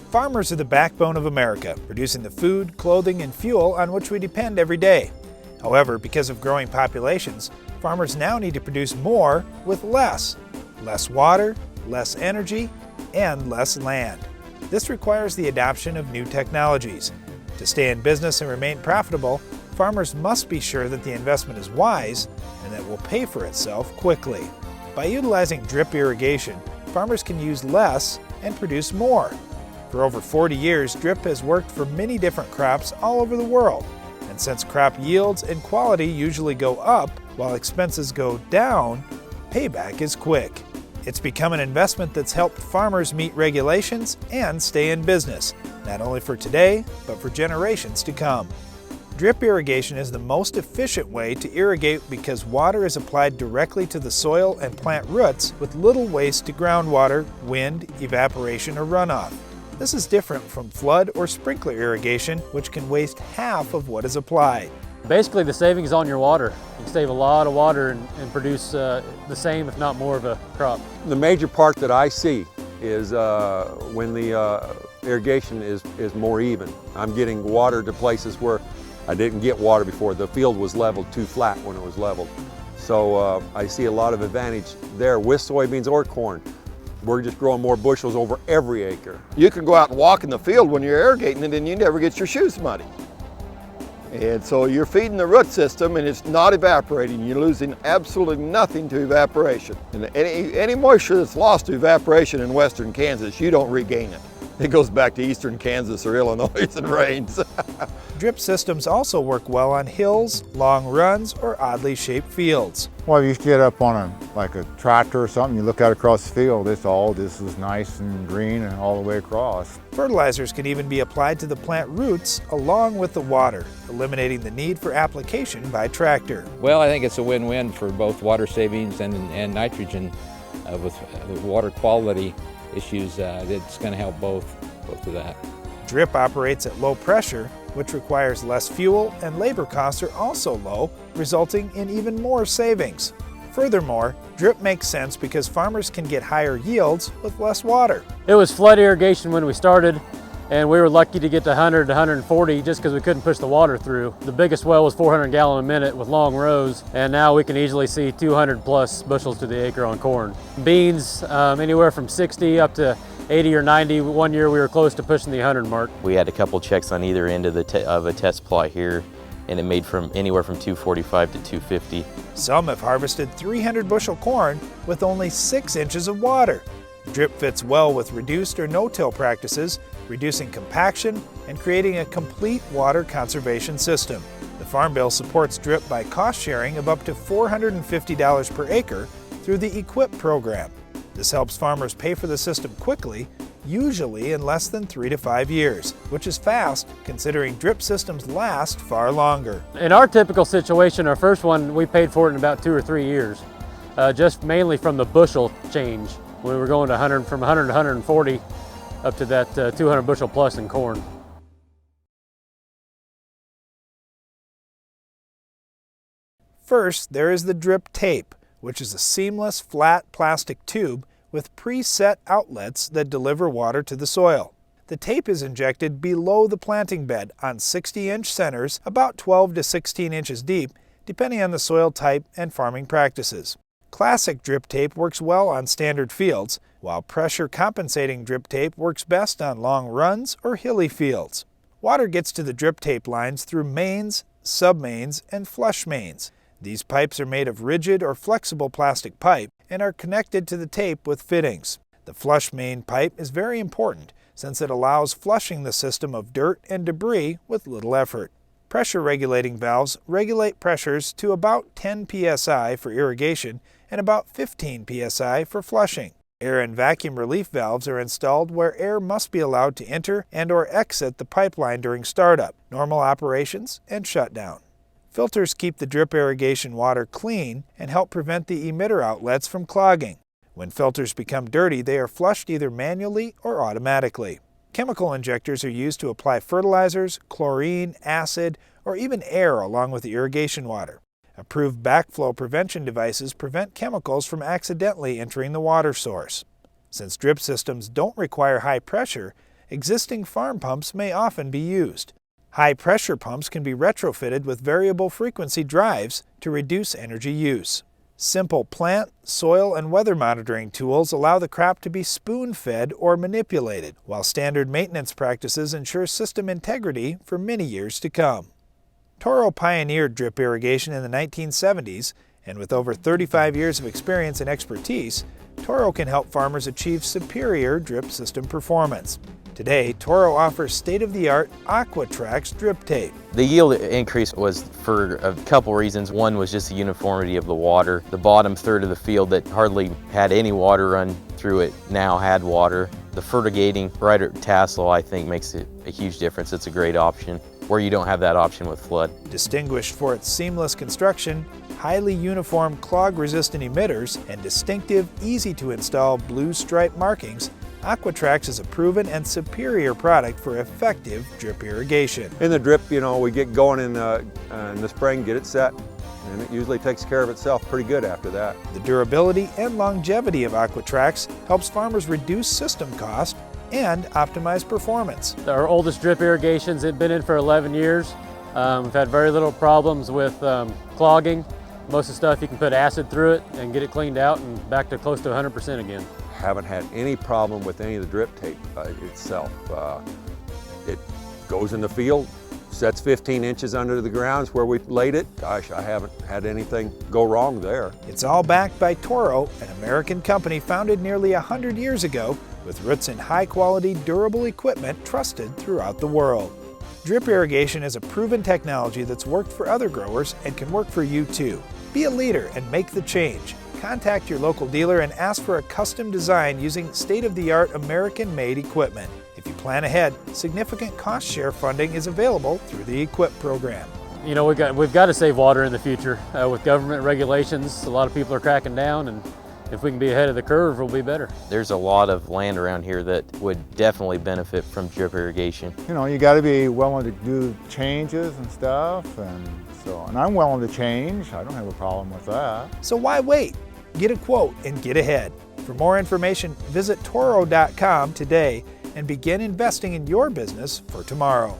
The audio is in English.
Farmers are the backbone of America, producing the food, clothing, and fuel on which we depend every day. However, because of growing populations, farmers now need to produce more with less. Less water, less energy, and less land. This requires the adoption of new technologies. To stay in business and remain profitable, farmers must be sure that the investment is wise and that it will pay for itself quickly. By utilizing drip irrigation, farmers can use less and produce more. For over 40 years, drip has worked for many different crops all over the world. And since crop yields and quality usually go up while expenses go down, payback is quick. It's become an investment that's helped farmers meet regulations and stay in business, not only for today, but for generations to come. Drip irrigation is the most efficient way to irrigate because water is applied directly to the soil and plant roots with little waste to groundwater, wind, evaporation, or runoff. This is different from flood or sprinkler irrigation, which can waste half of what is applied. Basically, the savings on your water. You can save a lot of water and produce the same, if not more, of a crop. The major part that I see is when the irrigation is more even. I'm getting water to places where I didn't get water before. The field was leveled too flat when it was leveled. So I see a lot of advantage there with soybeans or corn. We're just growing more bushels over every acre. You can go out and walk in the field when you're irrigating it and you never get your shoes muddy. And so you're feeding the root system and it's not evaporating. You're losing absolutely nothing to evaporation. And any moisture that's lost to evaporation in western Kansas, you don't regain it. It goes back to eastern Kansas or Illinois and rains. Drip systems also work well on hills, long runs, or oddly shaped fields. Well, you get up on like a tractor or something, you look out across the field, this is nice and green and all the way across. Fertilizers can even be applied to the plant roots along with the water, eliminating the need for application by tractor. Well, I think it's a win-win for both water savings and nitrogen with water quality issues. It's going to help both of that. Drip operates at low pressure, which requires less fuel, and labor costs are also low, resulting in even more savings. Furthermore, drip makes sense because farmers can get higher yields with less water. It was flood irrigation when we started, and we were lucky to get to 100 to 140 just because we couldn't push the water through. The biggest well was 400 gallon a minute with long rows, and now we can easily see 200 plus bushels to the acre on corn. Beans, anywhere from 60 up to 80 or 90. One year we were close to pushing the 100 mark. We had a couple checks on either end of a test plot here, and it made from anywhere from 245 to 250. Some have harvested 300 bushel corn with only 6 inches of water. Drip fits well with reduced or no-till practices, reducing compaction and creating a complete water conservation system. The Farm Bill supports drip by cost sharing of up to $450 per acre through the EQIP program. This helps farmers pay for the system quickly, usually in less than 3 to 5 years, which is fast considering drip systems last far longer. In our typical situation, our first one, we paid for it in about 2 or 3 years, just mainly from the bushel change. We were going to from 100 to 140 up to that 200 bushel plus in corn. First, there is the drip tape, which is a seamless, flat plastic tube with preset outlets that deliver water to the soil. The tape is injected below the planting bed on 60-inch centers about 12 to 16 inches deep, depending on the soil type and farming practices. Classic drip tape works well on standard fields, while pressure compensating drip tape works best on long runs or hilly fields. Water gets to the drip tape lines through mains, submains, and flush mains. These pipes are made of rigid or flexible plastic pipe and are connected to the tape with fittings. The flush main pipe is very important since it allows flushing the system of dirt and debris with little effort. Pressure regulating valves regulate pressures to about 10 psi for irrigation and about 15 psi for flushing. Air and vacuum relief valves are installed where air must be allowed to enter and/or exit the pipeline during startup, normal operations, and shutdown. Filters keep the drip irrigation water clean and help prevent the emitter outlets from clogging. When filters become dirty, they are flushed either manually or automatically. Chemical injectors are used to apply fertilizers, chlorine, acid, or even air along with the irrigation water. Approved backflow prevention devices prevent chemicals from accidentally entering the water source. Since drip systems don't require high pressure, existing farm pumps may often be used. High-pressure pumps can be retrofitted with variable frequency drives to reduce energy use. Simple plant, soil, and weather monitoring tools allow the crop to be spoon-fed or manipulated, while standard maintenance practices ensure system integrity for many years to come. Toro pioneered drip irrigation in the 1970s, and with over 35 years of experience and expertise, Toro can help farmers achieve superior drip system performance. Today, Toro offers state-of-the-art Aquatrax drip tape. The yield increase was for a couple reasons. One was just the uniformity of the water. The bottom third of the field that hardly had any water run through it now had water. The fertigating right at tassel, I think, makes it a huge difference. It's a great option where you don't have that option with flood. Distinguished for its seamless construction, highly uniform clog-resistant emitters, and distinctive, easy-to-install blue stripe markings, Aquatrax is a proven and superior product for effective drip irrigation. In the drip, we get going in the spring, get it set, and it usually takes care of itself pretty good after that. The durability and longevity of Aquatrax helps farmers reduce system cost and optimize performance. Our oldest drip irrigations have been in for 11 years. We've had very little problems with clogging. Most of the stuff you can put acid through it and get it cleaned out and back to close to 100% again. Haven't had any problem with any of the drip tape itself. It goes in the field, sets 15 inches under the ground where we laid it. Gosh, I haven't had anything go wrong there. It's all backed by Toro, an American company founded nearly 100 years ago with roots in high-quality, durable equipment trusted throughout the world. Drip irrigation is a proven technology that's worked for other growers and can work for you too. Be a leader and make the change. Contact your local dealer and ask for a custom design using state-of-the-art American-made equipment. If you plan ahead, significant cost-share funding is available through the EQIP program. We've got to save water in the future. With government regulations, a lot of people are cracking down, and if we can be ahead of the curve, we'll be better. There's a lot of land around here that would definitely benefit from drip irrigation. You got to be willing to do changes and stuff, and I'm willing to change. I don't have a problem with that. So why wait? Get a quote and get ahead. For more information, visit Toro.com today and begin investing in your business for tomorrow.